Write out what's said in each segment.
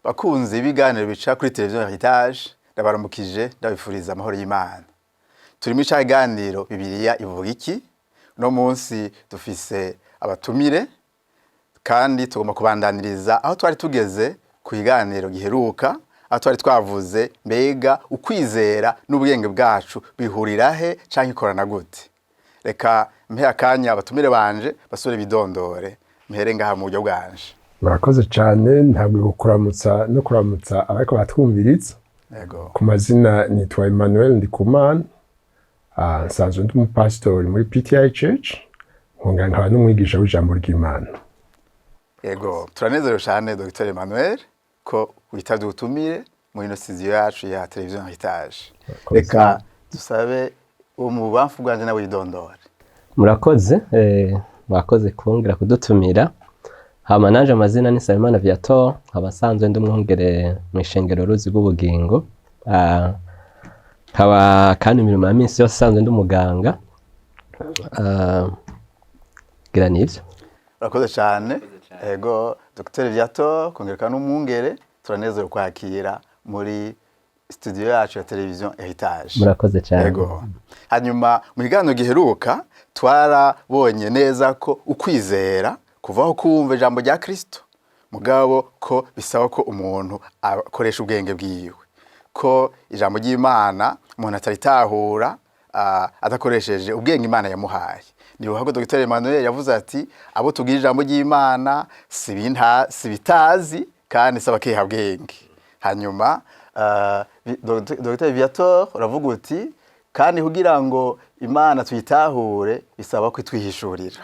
bakunzi ibiganiro bica kuri televiziyo Heritage ndabaramukije ndabifuriza amahoro y'Imana. Turi mu cyaganiro Bibiliya ivuga iki? No munsi dufise abatumire kandi tugomba kubandaniriza aho twari tugeze ku kiganiro giheruka, aho twari twavuze mbega ukwizera n'ubwenge bwacu bihurira he canke ikorana gute. Reka mpe akanya abatumire banje basore bidondore mhere ngaha mu buryo bwanje. Murakoze cyane, ntabwo kuramutsa ariko batwumviritsa. Yego. Ku mazina nitwa Emmanuel Ndikumana, nsanzwe ndi umupasitori muri PTI Church, nkaba n'umwigisha w'ijambo ry'Imana. Yego, turanezerewe cyane Dr. Emmanuel ko witavye ubutumire muri ino studio yacu ya televiziyo Heritage. Reka dusabe mu bamfu bwanje nawe yidondore. Murakoze kongera kudutumira. Hama nanje amazina ni Nsabimana Viator, abasanzwe ndi umwungere mu ishengero Ruzi rw'ubugingo. Kaba kandi imirimo ya minsi yose sanzwe ndi umuganga. Gira nivyo. Murakoze cyane. Ego Dr. Viator kongera n'umwungere, turanezerewe kwakira muri studio yacu ya televiziyo Heritage. Murakoze cyane. Ego. Hanyuma mu kiganiro giheruka twarabonye neza ko ukwizera kuvaho kumva ijambo rya Kristo mugabo ko bisaba ko umuntu akoresha ubwenge bwiwe, ko ijambo ry'Imana umuntu ataritahura adakoresheje ubwenge Imana yamuhaye. Niho hago Dr. Emmanuel yavuze ati abo tugira ijambo ry'Imana sibitazi kandi saba keha bwenge. Hanyuma Dr. Viator uravuga uti kandi kugira ngo Imana tuyitahure bisaba ko twihishurira.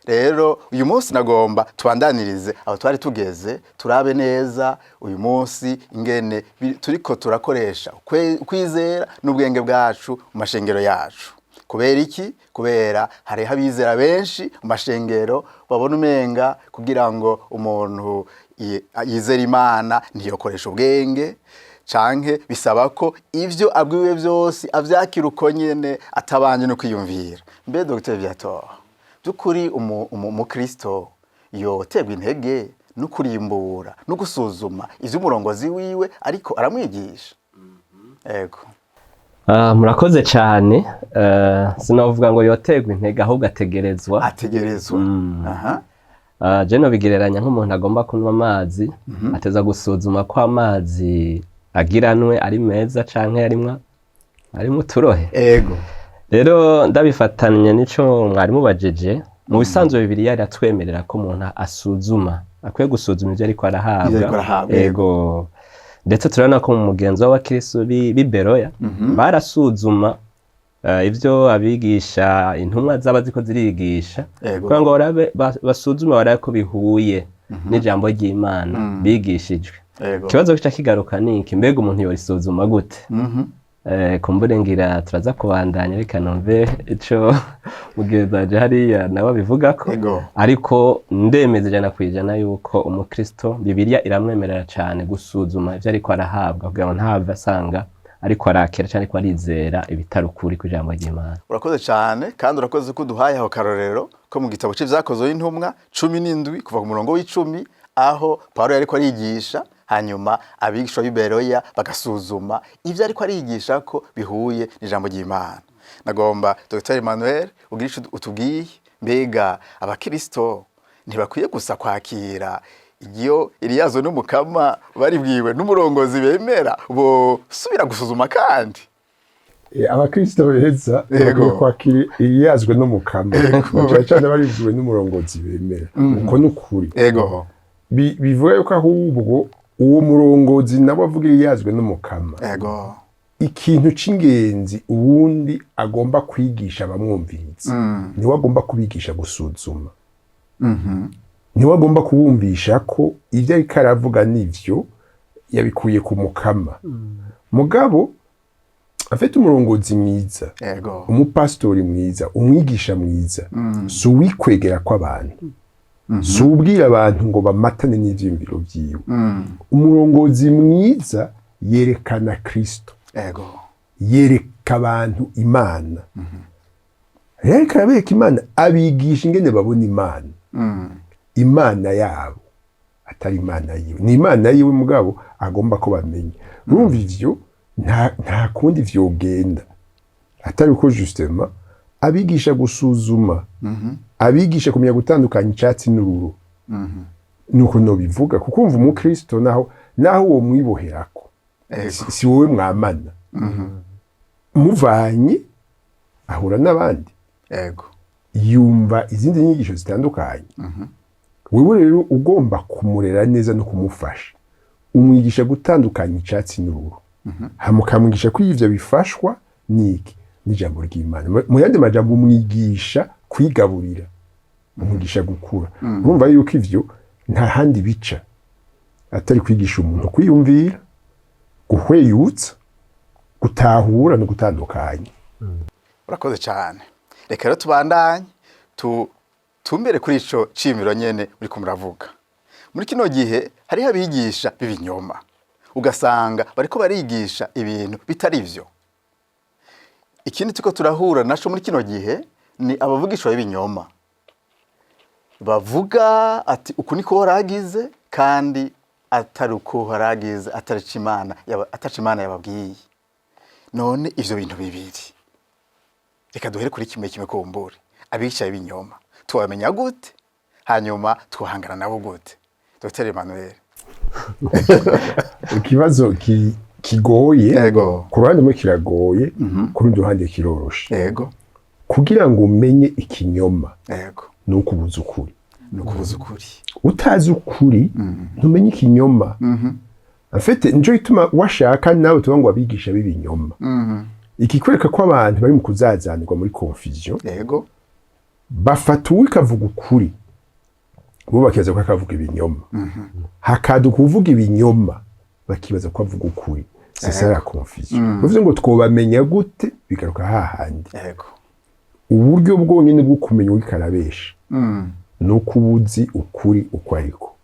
Rero uyu munsi nagomba tubandanirize aho twari tugeze, turabe neza uyu munsi ingene turiko turakoresha kwizera n'ubwenge bwacu mu mashengero yacu. Kubera iki? Kubera hari habizera benshi mu mashengero babona umenga kugira ngo umuntu yizera Imana ntiyokoresha ubwenge canke bisaba ko ivyo abwiwe byose avyakira uko nyene atabanje no kwiyumvira. Mbe Dr. Viator, byukuri umukristo yoterwa intege no kurimbura no gusuzuma ivy'umurongozi wiwe ariko aramwigisha. Ego. Murakoze cyane. Sinavuga ngo yoterwa intege ahubwo ategerezwa. Aha. Je no bigereranya nk'umuntu agomba kunywa amazi, ateza gusuzuma ko amazi agiranwe ari meza canke arimwo turohe. Ego. Rero ndabifatanye nico mwarimu bajeje, mu bisanzwe Bibiliya iratwemerera ko umuntu asuzuma, akwiye gusuzuma ivyo ariko arahabwa. Ego. Ndetse turabona ko mu mugenzo wa Kristo biberoya barasuzuma ivyo abigisha intumwa zaba ziko zirigisha, kugira ngo basuzuma barabe ko bihuye n'ijambo ry'Imana bigishijwe. Ikibazo kica kigaruka niki, mbega umuntu yorisuzuma gute? Kumbure ngira turaza kubandanya reka numve ico mugenzaje hariya nawe bivugako, ariko ndemeze 100% yuko umukristo Bibiliya iramwemerera cyane gusuzuma ivyo ariko arahabwa kugira ngo ntave asanga ariko arakera cyane ko arizera ibitarukuri ku jambo ry'Imana. Urakoze cyane kandi urakoze ko duhaye aho karorero ko mu gitabo c'ivyakozwe y'intumwa 17 kuva ku murongo w'10 aho Paulo yariko arigisha, hanyuma abigishwa b'iberoya bagasuzuma ivyo ariko arigisha ko bihuye n'ijambo ry'Imana. Nagomba Dr. Emmanuel ugirisha utubwiye mbega abakristo ntibakwiye gusa kwakira iyo iriyazo n'umukama baribwiwe n'umurongozi bemera bo subira gusuzuma kandi abakristo beza kwakira iriyazwe n'umukama cyane baribwiwe n'umurongozi bemera uko n'ukuri. Ego. Bivuye yuko ahubwo uwo murongozi nabo avuga iriyazwe n'umukama. Ego. Ikintu c'ingenzi ubundi agomba kwigisha abamwumviriza niwe agomba kubigisha gusuzuma. Niwe agomba kubumvisha ko ivyo ariko aravuga n'ivyo yabikuye ku mukama. Mugabo afite umurongozi mwiza, umupastori mwiza, umwigisha mwiza, si uwikwegera kw'abantu, si ubwira abantu ngo bamatane n'ivyiyumviro vyiwe. Umurongozi mwiza yerekana Kristo, yereka abantu Imana. Yereka abereka Imana, abigisha ingene babona Imana, Imana yabo, atari imana yiwe, ni imana yiwe mugabo agomba ko bamenya. Urumva ivyo nta kundi vyogenda atari uko justement abigisha gusuzuma, abigisha kumenya gutandukanya icyatsi n'ururo. Nuko no bivuga kuko umva umukristo naho uwo mwiboherako si wowe mwamana, muvanye ahura n'abandi, yumva izindi nyigisho zitandukanye. Wewe rero ugomba kumurera neza no kumufasha, umwigisha gutandukanya icyatsi n'ururo, hamukamwigisha ko ivyo bifashwa niki n'ijambo ry'Imana. Mu yandi majambo umwigisha kwigaburira, umwigisha gukura. Urumva yuko ivyo nta handi bica atari kwigisha umuntu kwiyumvira, guhweyutsa, gutahura no gutandukanya. Urakoze cyane. Reka rero tubandanye tumbere kuri ico cimiro nyene uri kumuravuga. Muri kino gihe hari abigisha b'ibinyoma, ugasanga bariko barigisha ibintu bitari vyo. Ikindi tuko turahura naco muri kino gihe ni abavugishwa b'ibinyoma, bavuga ati uku niko waragize kandi atari uko waragize, atari Imana yababwiye. None ivyo bintu bibiri, reka duhere kuri kimwe kumbure. Abigisha b'ibinyoma tubamenya gute, hanyuma twahangana nabo gute? Dr. Emmanuel. Ikibazo kigoye, ku ruhande rumwe kiragoye, ku rundi ruhande kiroroshe. Kugira ngo umenye ikinyoma ni ukubuza ukuri. Utazi ukuri ntumenye ikinyoma. Afite nico gituma washaka nawe tuvuga ngo abigisha b'ibinyoma. Ikikwereka ko abantu bari mu kuzazanirwa muri confusion. Bafata uwikavuga ukuri, bo bakibaza ko akavuga ibinyoma. Hakadu kuvuga ibinyoma bakibaza ko avuga ukuri. C'est ça la confusion. Bivuze ngo twobamenya gute bigaruka hahandi. Uburyo bwonyene bwo kumenya uwikarabesha no kubuzi ukuri uko ariko.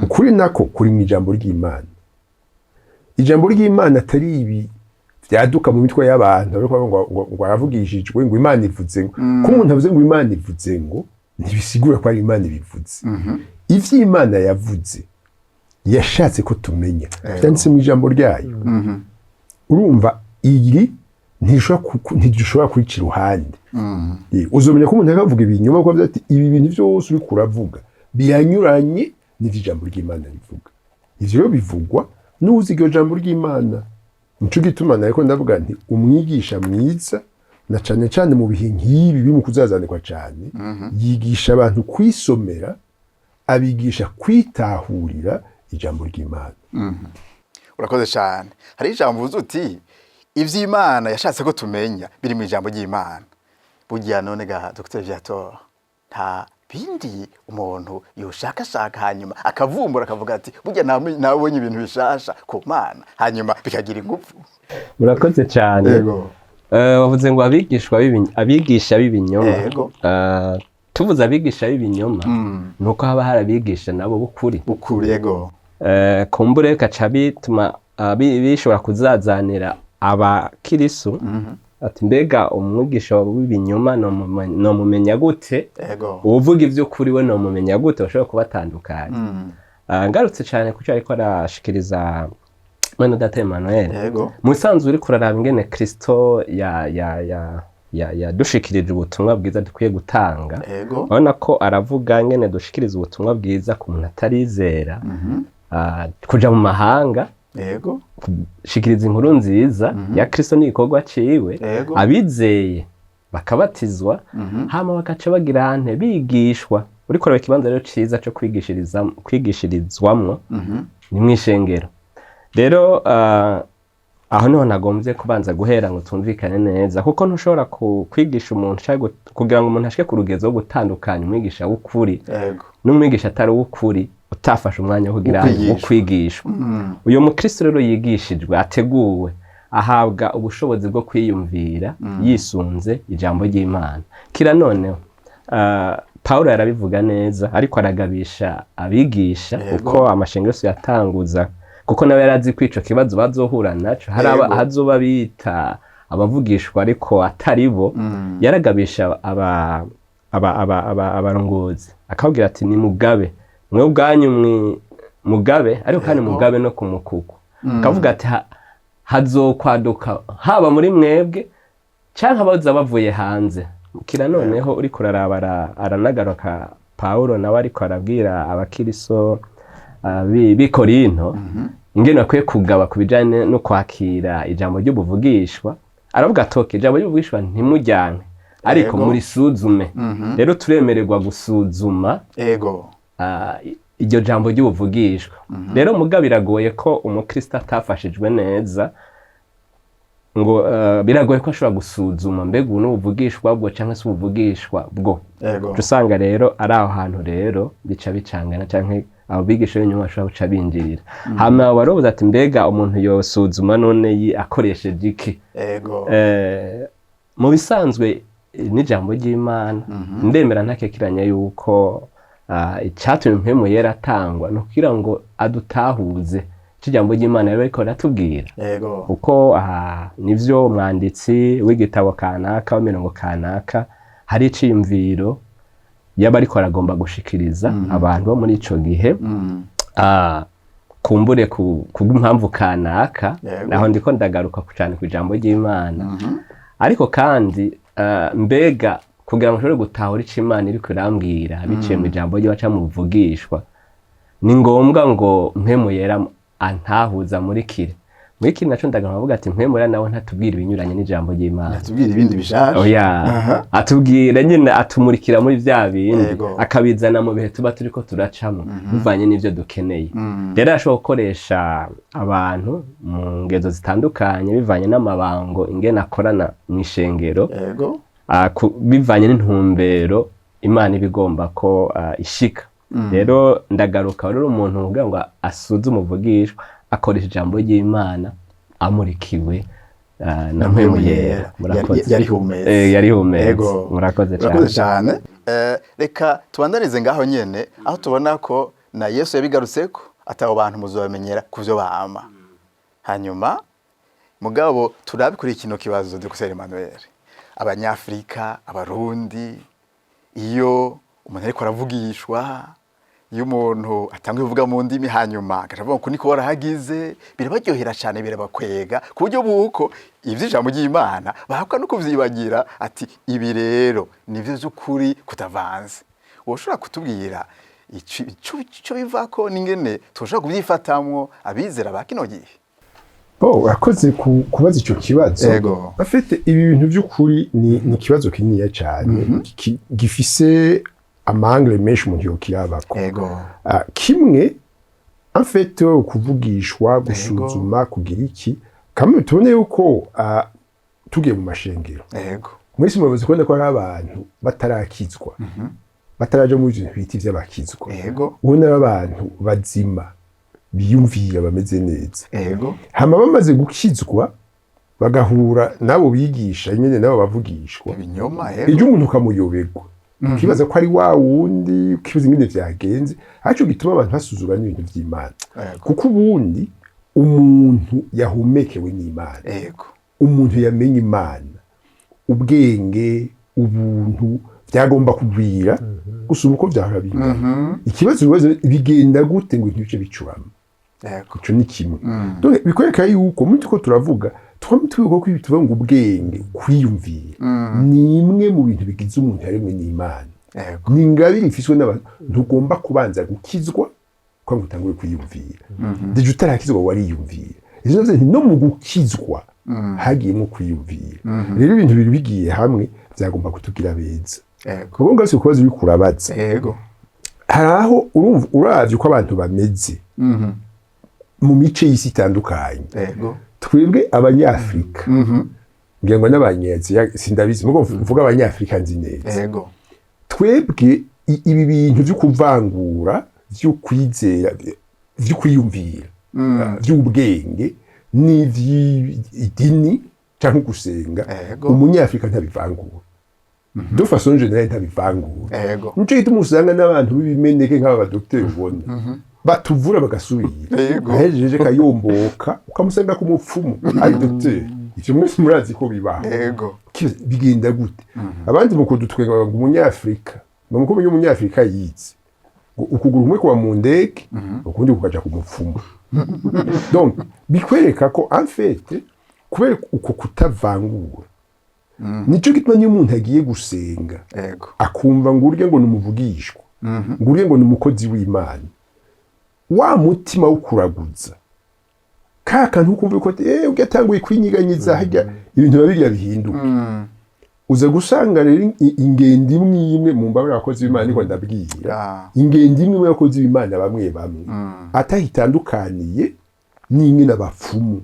Ukuri nako kuri mu ijambo ry'Imana. Ijambo ry'Imana atari ibi vyaduka mu mitwe y'abantu ngo aravugishijwe ngo Imana ivuze ngo, ko umuntu avuze ngo Imana ivuze ngo ntibisigura ko ari Imana ibivuze. Ivyo Imana yavuze yashatse ko tumenya byanditse mu ijambo ryayo. Urumva iri ntishobora kwicira uruhande. Uzomenya ko umuntu akavuga ibinyoma ko avuga ati ibi bintu byose uri kuravuga biranyuranye n'ivyo ijambo ry'Imana rivuga. Ivyo rero bivugwa n'uzi iryo jambo ry'Imana. Nico gituma nariko ndavuga nti umwigisha mwiza na cane cane mu bihe nk'ibi biri mu kuzazanirwa cane, yigisha abantu kwisomera, abigisha kwitahurira ijambo ry'Imana. Urakoze cyane. Hari ijambo uvuze uti ivy'Imana yashatse ko tumenya biri mu ijambo ry'Imana. Bugiya none ga Dr. Viator, nta bindi umuntu yoshakashaka hanyuma akavumbura akavuga ati burya nabonye ibintu bishasha ku Mana hanyuma bikagira ingufu. Urakoze cyane. Wavuze ngo abigisha b'ibinyoma. Tuvuze abigisha b'ibinyoma nuko haba harabigisha nabo bukuri. Kumbure kaca bituma bishobora kuzazanira abakirisu. Ati mbega umwigisha w'ibinyoma no mumenya gute? Uvuga ivyo kuri we no mumenya gute bashobora kubatandukanya. Ngarutse cyane kuko ariko arashikiriza Mwene Data Emmanuel. Musanzwe uri kuraraba ingene Kristo yadushikirije ubutumwa bwiza dukwiye gutanga. Urabona ko aravuga ingene dushikiriza ubutumwa bwiza ku muntu atarizera, kuja mu mahanga, shikiriza inkuru nziza ya Kristo n'igikorwa ciwe, abizeye bakabatizwa, hama bakaca bagira ante bigishwa. Uri kuraba ikibanza rero ciza cyo kwigishirizwamwo ni mw'ishengero. Rero aho niho nagombye kubanza guhera ngo tumvikane neza, kuko ntushobora kwigisha umuntu kugira ngo umuntu ashike ku rugezo rwo gutandukanya umwigisha w'ukuri n'umwigisha atari w'ukuri utafashe umwanya wo kugira ngo kwigishwa. Uyo mukristo rero yigishijwe, ateguwe, ahabwa ubushobozi bwo kwiyumvira yisunze ijambo ry'Imana. Kira noneho Paulo yarabivuga neza, ariko aragabisha abigisha uko amashengero yose yatanguza, kuko nawe yarazi ko ico kibazo bazohura naco, hari abazoba bita abavugishwa ariko atari bo. Yaragabisha abarongozi akabwira ati ni mugabe mwe ubwanyu mugabe ariko kandi mugabe no ku mukuku kavuga ati hazokwaduka haba muri mwebwe canke abaza bavuye hanze kira noneho uri kuraraba aranagaruka Paulo nawe ariko arabwira abakiriso b'i Korinto ingene bakwiye kugaba kubijanye no kwakira ijambo ry'ubuvugishwa aravuga atoke ijambo ry'ubuvugishwa ntimujyanke ariko muri suzume rero turemererwa gusuzuma iryo jambo ry'ubuvugishwa rero mugabo biragoye ko umukristo atafashijwe neza ngo biragoye ko ashobora gusuzuma mbega ubu n'ubuvugishwa bwo cyangwa se ubuvugishwa bwo usanga rero ari aho hantu rero bica bicangana cyangwa abo bigisha b'inyuma bashobora guca binjirira hama warobuze ati mbega umuntu yosuzuma none akoresheje iki mu bisanzwe n'ijambo ry'Imana ndemera ntakekiranya yuko icyatumye impemu yera atangwa no kugira ngo adutahuze ijambo ry'Imana rero ariko ratubwira uko nivyo umwanditsi w'igitabo kanaka w'imirongo kanaka hari iciyumviro yaba ariko aragomba gushikiriza abantu bo muri ico gihe kumbure kubw'impamvu kanaka naho ndiko ndagaruka cyane ku ijambo ry'Imana ariko kandi mbega kugira ngo ushobore gutahura ico Imana iriko irambwira biciye mu ijambo ry'abaca mu buvugishwa ni ngombwa ngo mpemu yera antahuza muri kire naco ndagana bavuga ati mpemu yera nawe ntatubwira ibinyuranye n'ijambo ry'Imana atubwira ibindi bishaje atubwira nyine atumurikira muri vya bindi akabizana mu bihe tuba turiko turacamo bivanye n'ivyo dukeneye rero ashobora gukoresha abantu mu ngezo zitandukanye bivanye n'amabango ingene akorana mw'ishengero bivanye n'intumbero Imana ibigomba ko ishika rero ndagaruka rero umuntu kugira ngo asuzume umuvugishwa akoresha ijambo ry'Imana amurikiwe na mpemu yera yari humetse murakoze cyane reka tubandanize ngaho nyene aho tubona ko na Yesu yabigarutseko atabo bantu muzobamenyera kuvyo bama hanyuma mugabo turabikora ikino kibazo dukusera Emmanuel abanyafrika abarundi iyo umuntu ariko aravugishwa iyo umuntu atangiye kuvuga mu ndimi hanyuma akavuga ko niko warahagize birabaryohera cyane birabakwega ku buryo buko ivy'ijambo ry'Imana bahakwa no kuvyibagira ati ibi rero nivyo z'ukuri kutavanze woshobora kutubwira ico bivako n'ingene tushobora kubyifatamwo abizera bakino gihe urakoze kubaza ico kibazo bafite ibi bintu by'ukuri ni kibazo kinini cyane gifise amangre menshi umuntu yokirabako kimwe afite kuvugishwa gusuzuma kugira iki kamwe tubone yuko tugiye mu mashengero mwese mubaze kubona ko ari abantu batarakizwa bataraje mu bintu biti by'abakizwa ubona abantu bazima biyumvira bameze neza hama bamaze gukizwa bagahura nabo bigisha nyene nabo bavugishwa iyo umuntu kamuyoberwa kibaza ko ari wa wundi kibaza ingene vyagenze aco gituma abantu basuzura n'ibintu vy'Imana kuko ubundi umuntu yahumekewe n'Imana umuntu yamenye Imana ubwenge ubuntu byagomba kugwira gusuma uko vyahora ikibazo bigenda gute ngo ibintu bicurama ico ni kimwe donc bikwereka yuko muti ko turavuga twamutwiye ko ibituvuga ngo ubwenge kwiyumvira ni imwe mu bintu bigize umuntu yaremwe n'Imana ni ingabire ifiswe n'abantu ntugomba kubanza gukizwa kwa ngo utangure kwiyumvira deje utarakizwa wariyumvira izo no mu gukizwa hagiyemo kwiyumvira rero ibintu biri bigiye hamwe byagomba kutugira beza kuko ngase kubaza uri kurabaza haraho urumva uravye ko abantu bameze mu mice y'isi itandukanye twebwe abanyafrika ngira ngo n'abanyezi sindabizi mugo mvuga abanyafrika nzi neza twebwe ibi bintu byo kuvangura byo kwizera byo kwiyumvira by'ubwenge n'ivy'idini cyangwa gusenga umunyafrika ntabivangura de façon générale ntabivangura nico gituma usanga n'abantu b'ibimeneke nk'aba docteur ubona batuvura bagasubira ahejeje kayomboka ukamusanga ku mupfumu ari docteur ivyo mwese murazi ko bibaho bigenda gute abandi mu kudutwenga ngo umunyafrika mu muko y'umunyafrika yize ukuguru kumwe kuba mu ndege ukundi kukaja ku mupfumu. Donc bikwereka ko en fait kubera uko kutavangura nico gituma niyo umuntu agiye gusenga akumva ngo urye ngo numuvugishwa ngo urye ngo numukozi w'Imana wa mutima wo kuraguza kantu ukumva ko ugatanguye kwinyiganyiza hajya ibintu babiri bihinduka uza gusanga rero ingendo imwe mu mbabura abakozi b'Imana niko ndabwira ingendo imwe mu bakozi b'Imana bamwe atahitandukaniye n'ingene abapfumu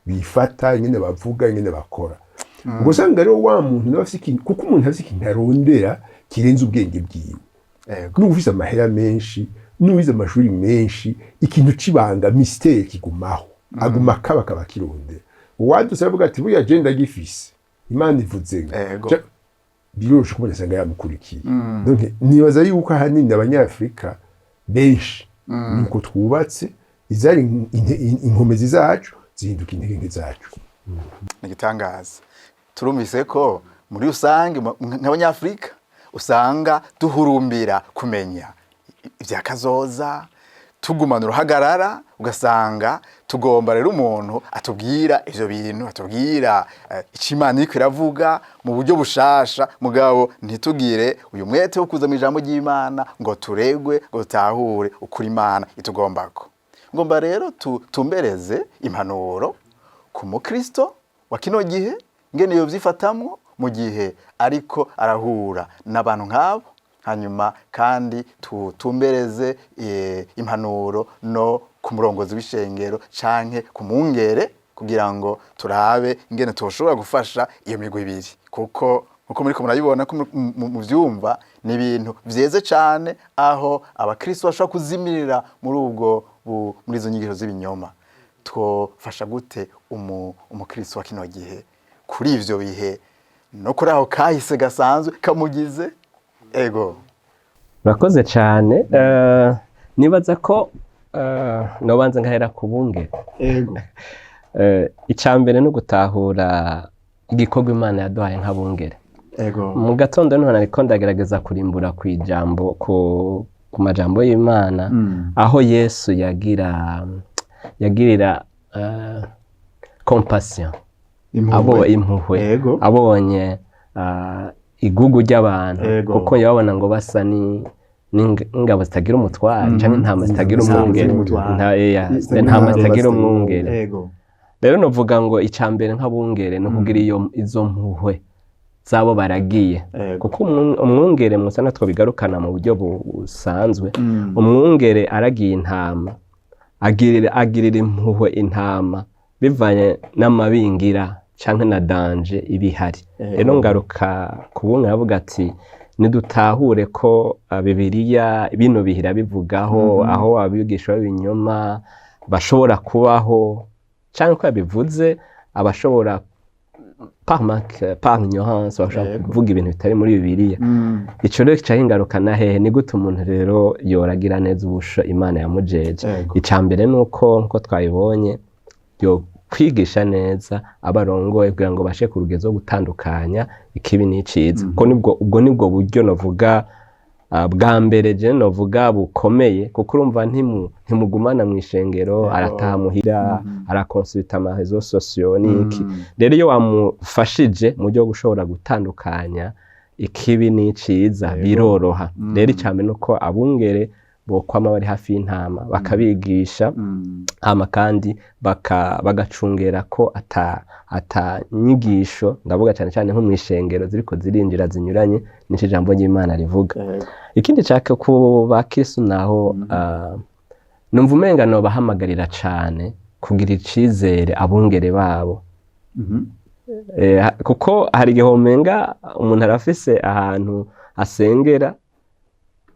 bifata ingene bavuga ingene bakora ubwo usanga rero wa muntu nawe afite kuko umuntu afite ikintu arondera kirenze ubwenge bwiwe n'ufise amahera menshi n'uwize amashuri menshi ikintu cibanga mystère kigumaho aguma kaba kirondera uwaduse avuga ati buya agenda gifise Imana ivuze biroshe kubona sanga yamukurikiye. Donc nibaza yuko ahanini abanyafrika benshi nuko twubatse izari inkomezi zacu zihinduka intege zacu. Nigitangaza turumvise ko muri usange nk'abanyafrika usanga duhurumbira kumenya ibya kazoza tugumana uruhagarara ugasanga tugomba rero umuntu atubwira ivyo bintu atubwira icimana iko iravuga mu buryo bushasha mugabo ntitugire uyu mwete wo kuza mu ijambo ry'Imana ngo turegwe ngo tahure ukuri Imana itugombako. Ngomba rero tumbereze impanuro ku mukristo wa kino gihe ngene yo vyifatamwo mu gihe ariko arahura n'abantu nk'abo hanyuma kandi tumbereze impanuro no ku murongozi w'ishengero canke ku mungere kugira ngo turabe ingene toshobora gufasha iyo migwi ibiri kuko muriko murayibona ko mu vyumva ni ibintu vyeze cane aho abakristo bashobora kuzimirira muri izo nyigisho z'ibinyoma. Twofasha gute umukristo wa kino gihe kuri ivyo bihe no kuri aho kahise gasanzwe kamugize ego. Urakoze cyane nibaza ko nobanza ngahera kubunge ego icambere no gutahura igikorwa Imana yaduhaye nk'abungere ego mu gatondo none ariko ndagerageza kurimbura ku ijambo ku majambo y'Imana aho Yesu yagirira compassion abo impuhwe abonye igugu ry'abantu kuko yabona ngo basa n'ingabo zitagira umutware canke intama zitagira umwungere intama zitagira umwungere. Rero novuga ngo icambere nk'abungere no kugira izo mpuhwe zabo baragiye kuko umwungere musa natwo bigarukana mu buryo busanzwe umwungere aragiye intama agirira impuhwe intama bivanye n'amabingira canke na danger ibihari. Rero ngaruka kubunga avuga ati nidutahure ko Bibiliya bino bihira bivugaho aho abigisha b'ibinyoma bashobora kubaho canke ko yabivuze abashobora par ignorance bashobora kuvuga ibintu bitari muri Bibiliya. Ico rero kica ingaruka hehe ni gute umuntu rero yoragira neza ubusho Imana yamujeje. Icambere nuko nko twayibonye yo kwigisha neza abarongoye kugira ngo bashe ku rugezo gutandukanya ikibi n'iciza. Ubwo nibwo buryo novuga bwa mbere je novuga bukomeye kuko urumva ntimugumana mu ishengero arataha muhira arakonsulta ama réseaux sociaux niki. Rero iyo wamufashije mu byo gushobora gutandukanya ikibi n'iciza biroroha. Rero icambe nuko abungere bokwama bari hafi y'intama bakabigisha hama kandi bagacungera ko ata nyigisho ndavuga cyane cyane nko mu ishengero ziriko zirinjira zinyuranye n'icyo jambo ry'Imana rivuga. Ikindi cyake ku bakristo naho numva umenga no bahamagarira cyane kugira icizere abungere babo kuko hari igihomenga umuntu arafise ahantu asengera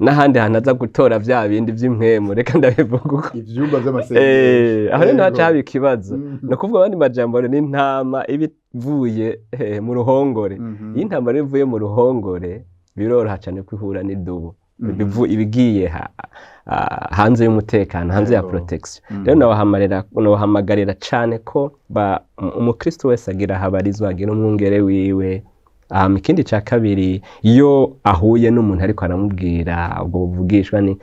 n'ahandi hantu aza gutora vya bindi vy'impwemu reka ndabivuga uko ivyumba vy'amasengero aho rero haca haba ikibazo no kuvuga abandi majambo n'intama ibivuye mu ruhongore y'intama rivuye mu ruhongore biroroha cyane kwihura n'idubu ibigiye hanze y'umutekano hanze ya protection. Rero nabahamagarira cyane ko umukristo wese agira habarizwa agira umwungere wiwe. Ikindi cya kabiri iyo ahuye n'umuntu ariko aramubwira ubwo buvugishwa ni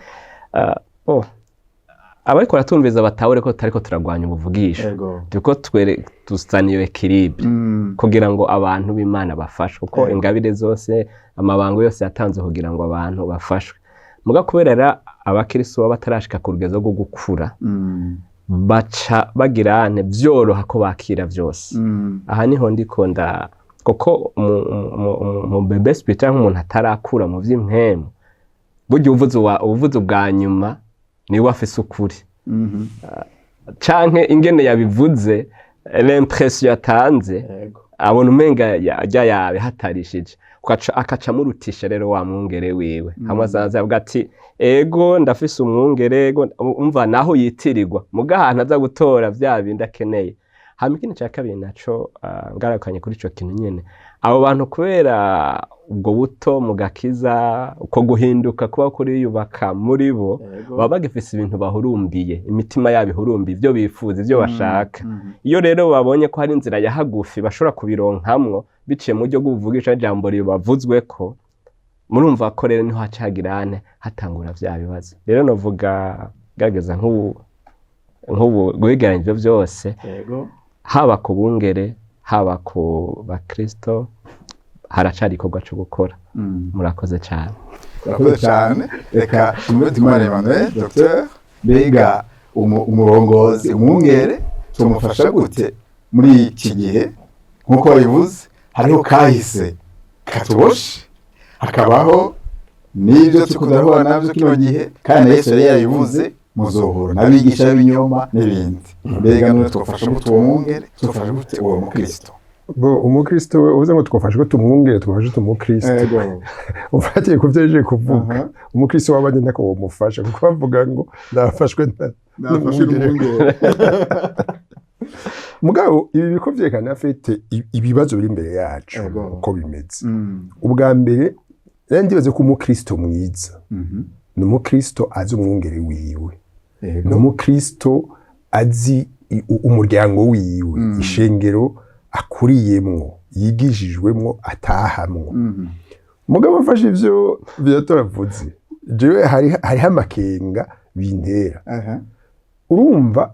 abariko baratumviriza batahure ko tutariko turagwanya ubuvugisho, turiko dusana iyo ekilibre kugira ngo abantu b'Imana bafashwe, kuko ingabire zose amabango yose yatanze kugira ngo abantu bafashwe. Muga kubera abakristo baba batarashika ku rugezo rwo gukura, baca bagirane vyoroha ko bakira vyose. Aha niho ndiko kuko mu bebe spirituel nk'umuntu atarakura mu vy'impwemu, burya ubuvuzi bwa nyuma niwe afise ukuri. Canke ingene yabivuze, l'impression yatanze, abona umenga yabe hatarishije, akaca murutisha rero wa mwungere wiwe. Hamwe azaza avuga ati ego ndafise umwungere, umva naho yitirirwa muga ahantu aza gutora vya bindi akeneye. Hama ikindi ca kabiri naco ngarakanye kuri ico kintu nyene, abo bantu kubera ubwo buto mu gakiza, uko guhinduka kuba kuri yubaka muri bo, baba bagifise ibintu bahurumbiye, imitima yabo ihurumbiye ivyo bifuza, ivyo bashaka. Iyo rero babonye ko hari inzira ya hagufi bashobora kubironkamwo biciye mu buryo bw'ubuvugisha jambo ribavuzweko, murumva ko rero niho hacagirane hatangura vya bibazo. Rero novuga gerageza nk'ubu guhigeranya ivyo vyose, haba ku bungere haba ku bakristo haracari ikorwa cyo gukora. Murakoze cyane. Murakoze cyane. Reka Tumwimana Emmanuel, Dr. Mbega umurongozi umwungere tumufasha gute muri iki gihe? Nk'uko babivuze, hariho kahise katuboshe, hakabaho n'ibyo tukudahura nabyo kino gihe, kandi na Yesu yari yabivuze muzohura n'abigisha b'ibinyoma n'ibindi. Mbega none twafasha gute uwo mwungere? Twafasha gute uwo mukristo? Umukristo we uvuze ngo twafashe ko tumwungere, twafashe tumukristo. Ufatiye ku byo yaje kuvuga, umukristo wabagenda ko wamufasha, kuko bavuga ngo ndafashwe n'umwungere. Mugabo ibi biko vyerekana afite ibibazo biri imbere yacu uko bimeze. Ubwa mbere ndibaze ko umukristo mwiza ni umukristo azi umwungere wiwe, ni umukristo azi umuryango wiwe, ishengero akuriyemwo, yigishijwemwo, atahamwo. Mugabo afashe ivyo vyatoravuze, jewe hariho amakenga bintera. Urumva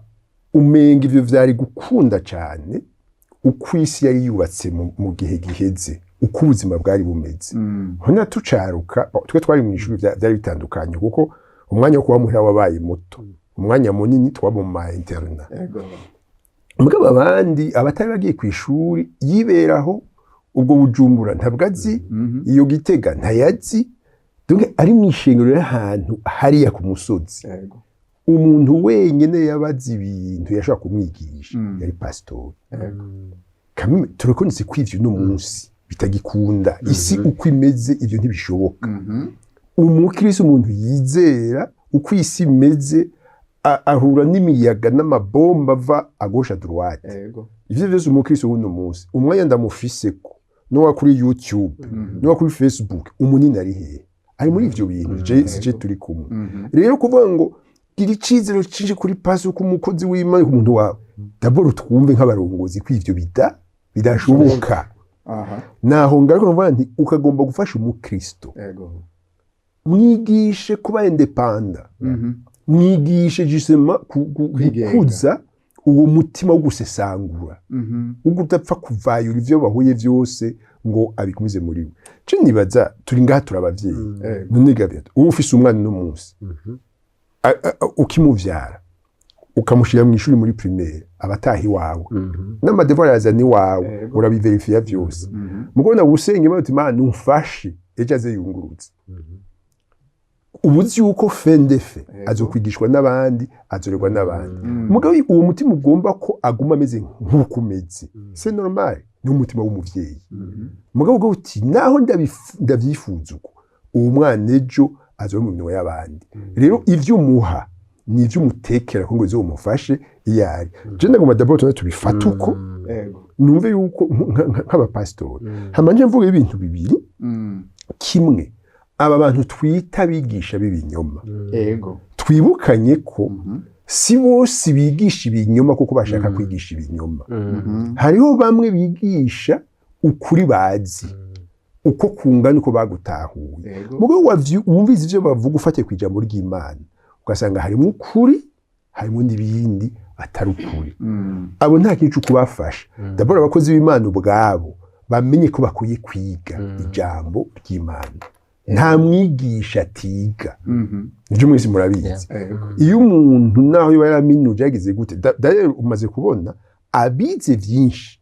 umenga ivyo vyari gukunda cane uko isi yari yubatse mu gihe giheze, uko ubuzima bwari bumeze. Hona tucaruka, twe twari mu ishuri vyari bitandukanye, kuko umwanya wo kuba muhira wabaye muto, umwanya munini twaba mu ma interna. Mugabo abandi abatari bagiye ku ishuri yiberaho ubwo Bujumbura ntabwo azi, iyo Gitega ntayazi, donc ari mu ishengero y'ahantu hariya ku musozi. Umuntu wenyene yabazi ibintu yashaka kumwigisha yari pastor. Kamwe turakonetse kw'ivyo no munsi bitagikunda, isi uko imeze ivyo ntibishoboka. Umukristo umuntu yizera uko isi imeze, ahura n'imiyaga n'amabomba ava agosha droite. Ivyo vyose umukristo w'uno munsi umwanya ndamufiseko, no kuri YouTube, no kuri Facebook, umunini ari hehe? Ari muri ivyo bintu je turi kumwe. Rero kuvuga ngo gira icizero cinje kuri paso ku mukozi w'Imana ku muntu wawe, d'abord twumve nk'abarongozi kw'ivyo bidashoboka. Naho ngaruka mvuga nti ukagomba gufasha umukristo, mwigishe kuba independent, mwigishe justement kukuza uwo mutima wo gusesangura, ugutapfa kuvayura ivyo bahuye vyose ngo abikumize muri we. Ce nibaza turi ngaha turabavyeyi, none gabeta ufise umwana no munsi, ukimuvyara ukamushira mu ishuri muri primaire, abatahi wawe n'amadevoir yazani wawe urabiverifia vyose. Mugona gusenge bati Imana umfashe ejo aze yungurutse. Ubuzi uko fendefe azokwigishwa n'abandi, azorerwa n'abandi. Mugabo uwo mutima ugomba ko aguma ameze nk'uko umeze, c'est normal, ni umutima w'umuvyeyi. Mugabo ugo uti naho ndavyifuza uko uwo mwana ejo azoba mu minwe y'abandi. Rero ivyo umuha ni ivyo umutekera ko ngo uzomufashe iyari. Je ndagomba d'abord tubifata uko numve yuko nk'abapastori hamanje mvuga ibintu bibiri. Kimwe, aba bantu twita bigisha b'ibinyoma, twibukanye ko si bose bigisha ibinyoma kuko bashaka kwigisha ibinyoma. Hariho bamwe bigisha ukuri bazi, uko kungana uko bagutahuye. Mugabo wumvize ivyo bavuga ufatiye kwijambo ry'Imana, ugasanga harimo ukuri harimo n'ibindi atari ukuri. Abo nta kintu cyo kubafasha. D'abord abakozi b'Imana ubwabo bamenye ko bakwiye kwiga ijambo ry'Imana. Nta mwigisha atiga. Nibyo mwese murabizi. Iyo umuntu naho yoba yaraminuje yagize gute, d'ailleurs umaze kubona abize vyinshi.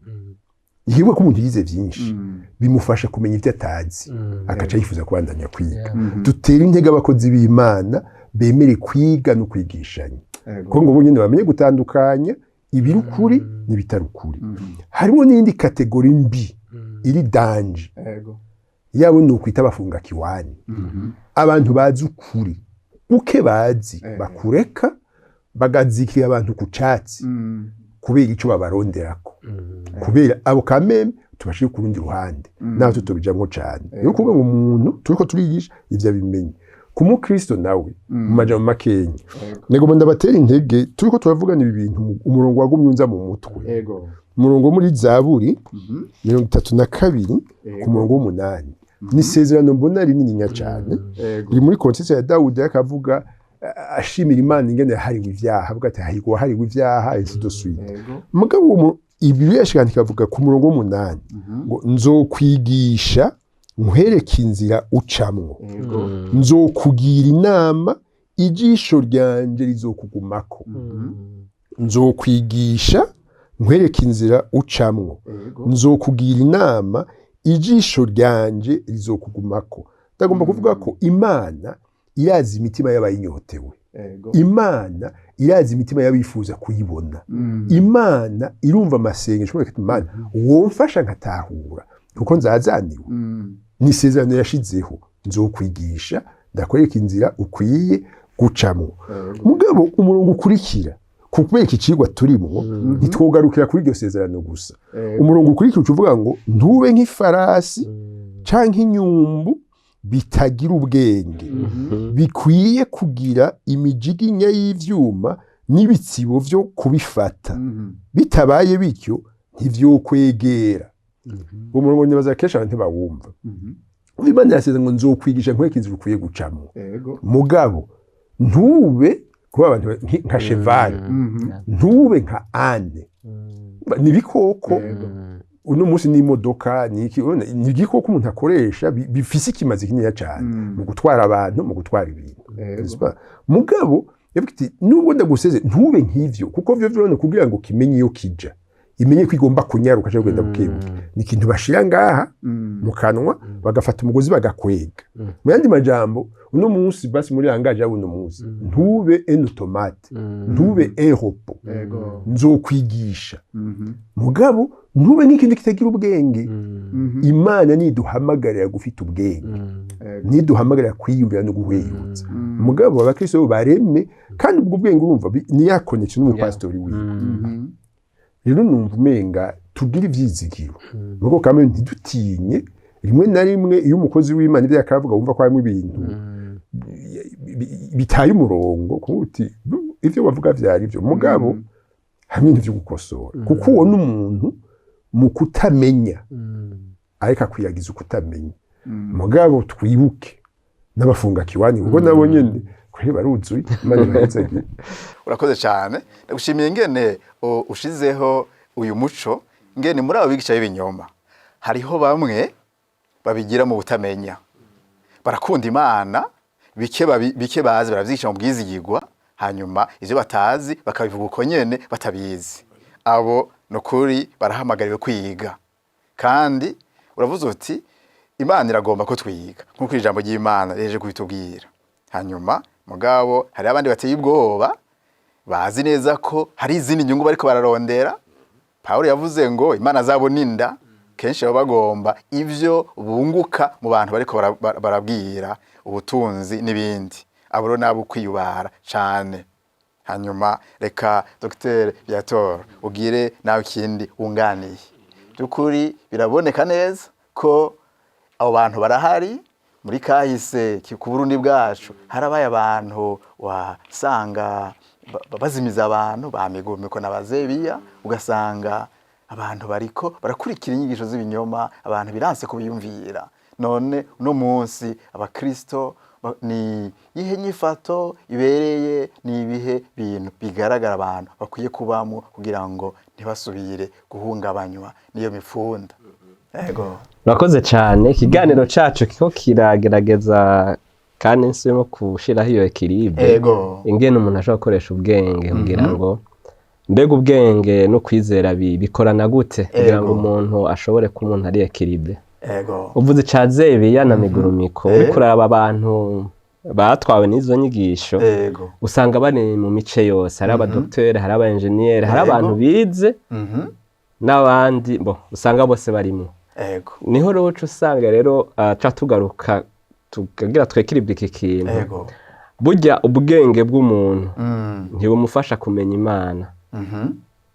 Yiwe ko umuntu yize vyinshi bimufasha kumenya ivyo atazi, akaca yifuza kubandanya kwiga. Dutera intege abakozi b'Imana bemere kwiga no kwigishanya. Ko ngo nyine bamenye gutandukanya ibiri ukuri n'ibitari ukuri. Harimo n'indi kategori mbi iri danje. Yabo ni ukwita abafunga kiwani. Abantu bazi ukuri uke bazi bakureka bagazikira abantu ku catsi kubera ico babaronderako. Kubera abo kameme tubashije ku rundi ruhande naho tutobijamwo cyane. Yo kuvuga ngo umuntu turiko turigisha ivyo bimenye ku mukristo nawe mu majambo makenya. Nego ndabatera intege turiko turavugana ibi bintu umurongo wagumye unza mu mutwe. Umurongo muri Zaburi 32 ku murongo w'8 ni sezerano mbona rinini cyane. Iri muri kontexte ya Dawudi akavuga ashimira Imana ingene hariwe ivyaha, avuga ati hariwe ivyaha ainsi de suite. Mugabo Bibiliya yashikandika avuga ku murongo w'8 ngo nzokwigisha nkwereke inzira ucamwo, nzokugira inama ijisho ryanje rizokugumako. Nzokwigisha nkwereke inzira ucamwo, nzokugira inama ijisho ryanje rizokugumako. Ndagomba kuvuga ko Imana irazi imitima y'abayinyotewe. Imana irazi imitima y'abifuza kuyibona. Imana irumva amasengesho ati Imana womfasha nkatahura kuko nzazaniwe. Ni isezerano yashizeho, nzokwigisha ndakwereka inzira ukwiye gucamo. Mugabo umurongo ukurikira kubera iki cigwa turimo ntitwogarukira kuri iryo sezerano gusa. Umurongo ukurikira uvuga ngo ntube nk'ifarasi canke inyumbu bitagira ubwenge, bikwiye kugira imijiginya y'ivyuma n'ibitsibo vyo kubifata. Bitabaye bityo ntivyokwegera. Umurongo nibaza kesha abantu bawumva. Imana yaseze ngo nzokwigisha nkwereke inzira ukwiye gucamo. Mugabo ntube kuba abantu nka cheval, ntube nka ane. Nibikoko uno munsi n'imodoka niki ni igikoko umuntu akoresha bifise ikimazi kinini cyane mu gutwara abantu mu gutwara ibintu. Mugabo yabwiti nubwo ndaguseze ntube nk'ivyo kuko vyo vyone kugira ngo kimenye iyo kija, imenye ko igomba kunyaruka cyo kugenda bukebuke. Ni ikintu bashira ngaha mu kanwa bagafata umugozi bagakwega. Mu yandi majambo uno munsi basi muri angaje uno munsi ntube en automate, ntube en repos. Nzokwigisha. Mugabo ntube n'ikindi kitagira ubwenge. Imana niduhamagarira gufita ubwenge, niduhamagarira kwiyumvira no guhweyutsa. Mugabo abakristo bareme kandi ubwo bwenge urumva ni ya connection n'umupastori wiwe. Rero numva umenga tugira ivyizigiro nuko kamwe ntidutinye rimwe na rimwe iyo umukozi w'Imana ibyo yakavuga wumva ko harimo ibintu bitaye umurongo kuti ivyo bavuga vyari byo. Mugabo hamwe n'ivyo gukosora kuko uwo n'umuntu mu kutamenya ariko kwiyagiza ukutamenya. Mugabo twibuke n'abafunga kiwani ubwo nabo nyene kuri baruzuye Imana bahetse. Urakoze cyane, ndagushimiye ngene ushizeho uyu muco ngene muri abo bigisha b'ibinyoma hariho bamwe babigira mu butamenya, barakunda Imana bike bazi baravyigisha mu bwizigirwa, hanyuma ivyo batazi bakabivuga uko nyene batabizi. Abo no kuri barahamagariwe kwiga, kandi uravuze uti Imana iragomba ko twiga nkuko ijambo ry'Imana reje kubitubwira. Hanyuma mugabo hari abandi bateye ubwoba bazi neza ko hari izindi nyungu bariko bararondera. Paulo yavuze ngo Imana zabo ninda, kenshi baba bagomba ivyo bunguka mu bantu bariko barabwira ubutunzi n'ibindi. Abo rero nabo kwiyubara cyane. Hanyuma reka Dr. Viator ugire nawe kindi unganiye. Byukuri biraboneka neza ko abo bantu barahari muri kahise ku Burundi bwacu. Harabaye abantu wasanga bazimiza abantu bamigomeko n'abazebiya, ugasanga abantu bariko barakurikira inyigisho z'ibinyoma, abantu biranse kubiyumvira. None uno munsi abakristo ni ihe nyifato ibereye, ni ibihe bintu bigaragara abantu bakwiye kubamo kugira ngo ntibasubire guhungabanywa n'iyo mifunda. Yego. Murakoze cyane, ikiganiro cacu kiko kiragerageza kandi nsimo kushiraho iyo ekilibre. Yego. Ingene umuntu ashobora gukoresha ubwenge kugira ngo mbega ubwenge no kwizera bikorana gute kugira ngo umuntu ashobore kuba umuntu ari ekilibre. Yego. Uvuze ca Zebiya na Migurumiko uriko uraba abantu batwawe n'izo nyigisho, usanga bari mu mice yose, hari abadokiteri, hari aba engineer, hari abantu bize n'abandi usanga bose barimo. Niho rero usanga rero ca tugaruka tukagira twekilibre iki kintu. Burya ubwenge bw'umuntu ntibumufasha kumenya Imana,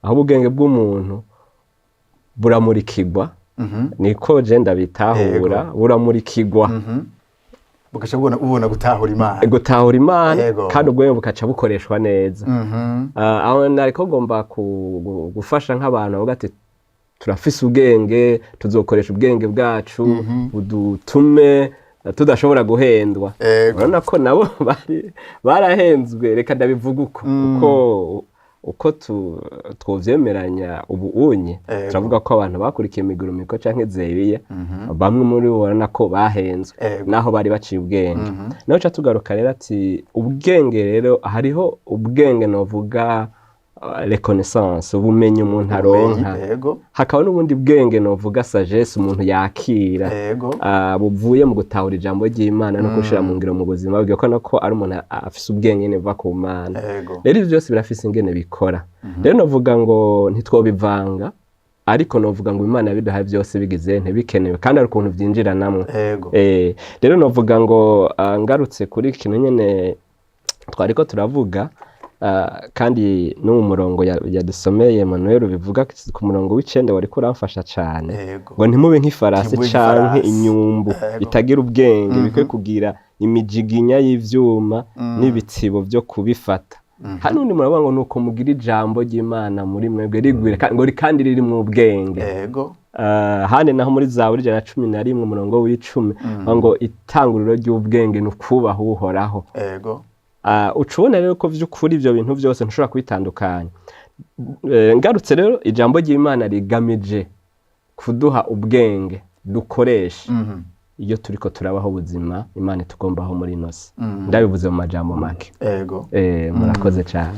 aho ubwenge bw'umuntu buramurikirwa, niko je ndabitahura, buramurikirwa bukaca ubona gutahura Imana kandi ubwenge bukaca bukoreshwa neza. Aho nariko ngomba gufasha nk'abantu bavuga ati turafise ubwenge, tuzokoresha ubwenge bwacu budutume tudashobora guhendwa. Urabona ko nabo barahenzwe, reka ndabivuga uko twovyemeranya ubu unye turavuga ko abantu bakurikiye Migurumiko canke Zebiya bamwe muri bo urabona ko bahenzwe naho bari baciye ubwenge. Naho ca tugaruka rero ati ubwenge rero hariho ubwenge novuga reconnaissance, ubumenyi umuntu aronka, hakaba n'ubundi bwenge novuga sagesse umuntu yakira buvuye mu gutahura ijambo ry'Imana no kushira mu ngiro mu buzima bwe, ko nako ari umuntu afise ubwenge neva ku Mana. Rero ivyo byose birafise ingene bikora. Rero novuga ngo ntitwobivanga, ariko novuga ngo Imana yabiduhaye byose bigize ntibikenewe kandi ari ukuntu vyinjira namwe. Rero novuga ngo ngarutse kuri kino nyene twariko turavuga, kandi no mu murongo yadusomeye Emmanuel bivuga ku murongo w'icende wariko uramfasha cyane ngo ntimube nk'ifarasi canke inyumbu itagira ubwenge bikwiye kugira imijiginya y'ivyuma n'ibitsibo byo kubifata. Hano undi muravuga ngo nuko mugira ijambo ry'Imana muri mwebwe rigwira ngo kandi riri mu ubwenge. Hane naho muri Zaburi 111 umurongo w'10 ngo itanguriro ry'ubwenge nukubaha Uhoraho. Ucubona rero ko vy'ukuri ivyo bintu byose ntushobora kubitandukanya. Ngarutse rero ijambo ry'Imana rigamije kuduha ubwenge dukoresha iyo turiko turabaho ubuzima Imana tugombaho muri nose. Ndabivuze mu majambo make. Murakoze cyane.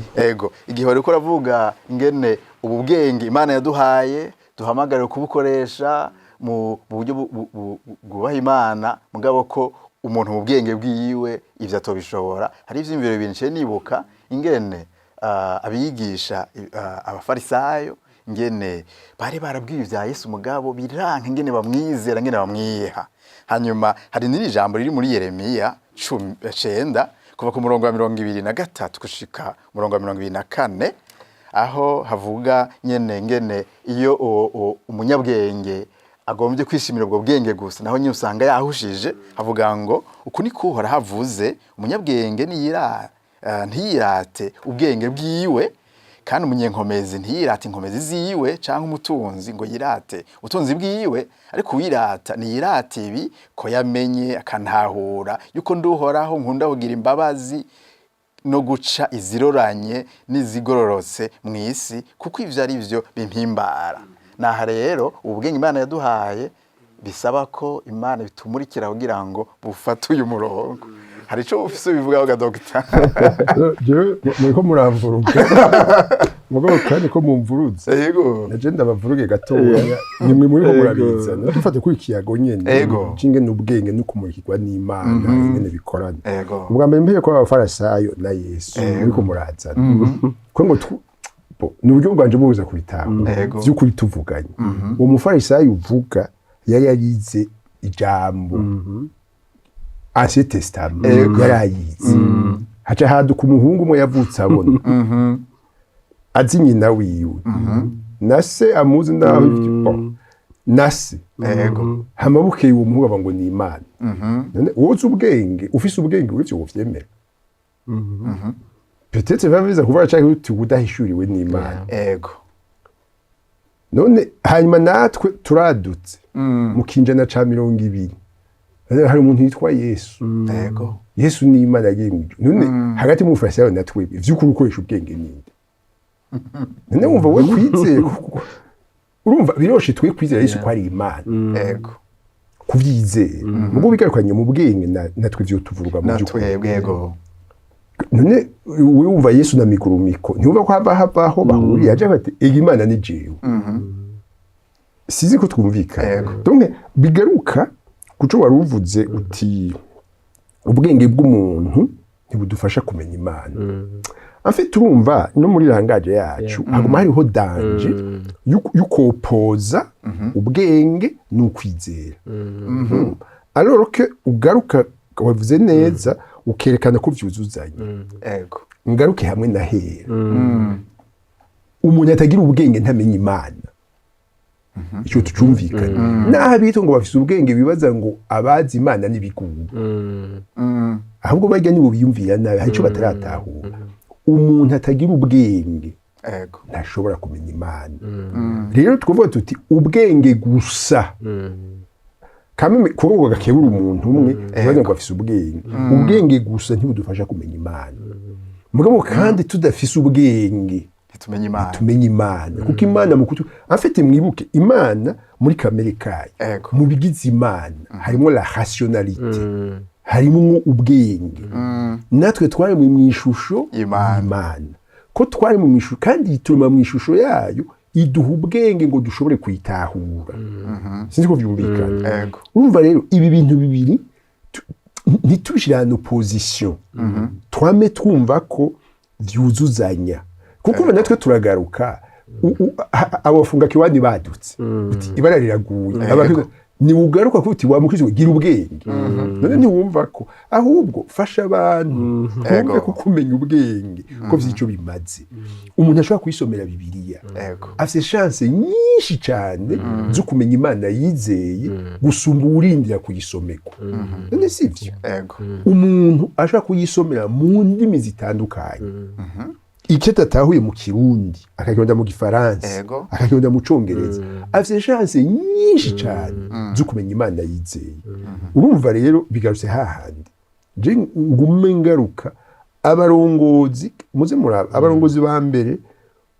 Igihe wariko uravuga ingene ubu bwenge Imana yaduhaye duhamagarira kubukoresha mu buryo bwubaha Imana, mugabo ko umuntu mu bwenge bwiwe ivyo atobishobora. Hari ivyimviro bintu nibuka ingene abigisha abafarisayo ingene bari barabwiye ivya Yesu mugabo biranka ingene bamwizera ingene bamwiha. Hanyuma hari n'iri jambo riri muri Yeremiya 9 kuva ku murongo wa 23 gushika murongo wa 24 aho havuga nyene ngene iyo umunyabwenge agombye kwishimira ubwo bwenge gusa naho nyusanga yahushije. Havuga ngo uku ni kuhora havuze umunyabwenge ntiyirate ubwenge bwiwe, kandi umunyenkomezi ntiyirate inkomezi ziwe canke umutunzi ngo yirate utunzi bwiwe, ariko wirata niyirate ibi ko yamenye akantahura yuko nduhoraho nkunda kugira imbabazi no guca iziroranye n'izigororotse mw'isi, kuko ivyo ari vyo bimpimbara. Naha rero ubwenge Imana yaduhaye bisaba ko Imana bitumurikira kugira ngo bufate uyu murongo. Hari ico ufise bivuga ga Dr. Muriko muramvuruga mugabo kandi ko mumvuruze naje ndabavuruge gatoya nimwe muriko murabiza dufate kuri kiyago nyene cinge n'ubwenge n'ukumurikirwa n'Imana ingene bikorana. Ubwa mbere mpeye ko abafarisayo na Yesu muriko murazana ko ngo n'uburyo bwanje buza kubitaho vy'ukuri tuvuganye. Uwo mufarisayo uvuga yari yarize ijambo Ancien Testament yarayize, haca haduka umuhungu umwe yavutse abona azi nyina wiwe nase amuzi naho nase hamabukeye uwo muhungu ngo ni Imana. Wowe ubwenge ufise ubwenge w'ivyo wovyemera peut-être babiza kuvuga cyangwa uti udahishuriwe n'Imana. None hanyuma natwe turadutse mu kinjana ca 200 hari umuntu yitwa Yesu. Yego. Yesu ni Imana yagiye mu ijuru. None hagati mu Farisayo na twebwe vy'ukuri ukoresha ubwenge ninde? None wumva we kwizera urumva biroshe twe kwizera Yesu ko ari Imana. Yego. Kuvyizera. Mugo bigarukanye mu bwenge na twe vyo tuvuga mu by'ukuri. Yego. None wumva Yesu na Migurumiko ntiwumva ko havaho bahuriye aje bati Imana ni jewe. Sizi ko twumvikana. Donc bigaruka kuco wari uvuze uti ubwenge bw'umuntu ntibudufasha kumenya Imana. En fait turumva no muri langaje yacu haguma hariho danger yukopoza ubwenge n'ukwizera. Alors que ugaruka wavuze neza ukerekana ko vyuzuzanye. Yego. Ngaruke hamwe na hera. Umuntu atagira ubwenge ntamenya Imana. Icyo tucumvikana. N'abito ngo bafise ubwenge bibaza ngo abazi Imana n'ibigugu. Ahubwo bajya nibo biyumvira nabi hari ico bataratahura. Umuntu atagira ubwenge ntashobora kumenya Imana. Rero twavuga tuti ubwenge gusa. Kamwe kuvuga gakebura umuntu umwe bibaza ngo afise ubwenge. Ubwenge gusa ntibudufasha kumenya Imana. Mugabo kandi tudafise ubwenge tumenye Imana kuko Imana mu kutu afite mwibuke Imana muri kamere kayo mu bigize Imana harimo la rationalité harimo ubwenge natwe twari mu ishusho y'Imana ko twari mu ishusho kandi ituma mu ishusho yayo iduha ubwenge ngo dushobore kuyitahura sinzi ko vyumvikana urumva rero ibi bintu bibiri ntitubishira en opposition twame twumva ko vyuzuzanya kuko natwe turagaruka abafunga kiwani badutse ibara riraguye abantu ni ugaruka kuti wa mukristo gira ubwenge none ni wumva ko ahubwo fasha abantu ko kumenya ubwenge ko vyico bimaze umuntu ashobora kwisomera Bibiliya afite chance nyinshi cyane zo kumenya Imana yizeye gusumba urindira kuyisomeko none sivyo umuntu ashobora kuyisomera mu ndimi zitandukanye icyo tatahuye mu Kirundi akagenda mu Gifaransa akagenda mu Congereza afite chance nyinshi cyane zo kumenya Imana yizeye urumva rero bigarutse hahandi je ngume ngaruka abarongozi muze muraba abarongozi ba mbere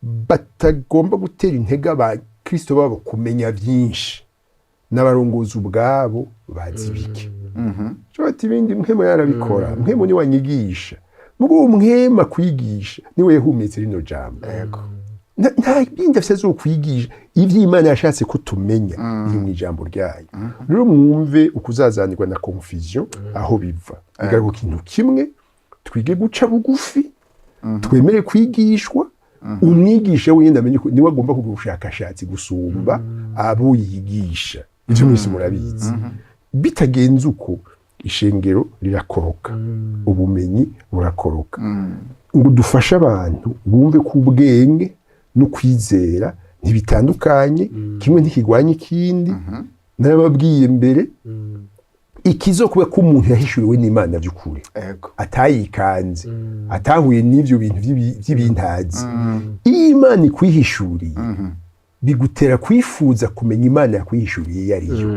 batagomba gutera intege aba Kristo babo kumenya byinshi n'abarongozi ubwabo bazi bike cyo ati bindi mpemo yarabikora mpemo ni wanyigisha mugo umwema kwigisha niwe yahumetse rino jambo nta bindi afite zo kwigisha ivyo Imana yashatse ko tumenya iri mu ijambo ryayo rero mwumve ukuzazanirwa na confusion aho biva bigaruka ikintu kimwe twige guca bugufi twemere kwigishwa umwigisha wenyine amenye ko niwe agomba kugira ubushakashatsi gusumba abo yigisha ivyo mwese murabizi bitagenze uko ishengero rirakoroka ubumenyi burakoroka ngo dufashe abantu bumve ko ubwenge no kwizera ntibitandukanye kimwe ntikigwanye ikindi narababwiye mbere ikizo kuba ko umuntu yahishuriwe n'Imana by'ukuri atayikanze atahuye n'ivyo bintu by'ibintazi Imana ikwihishuriye bigutera kwifuza kumenya Imana yakwihishuriye yariyo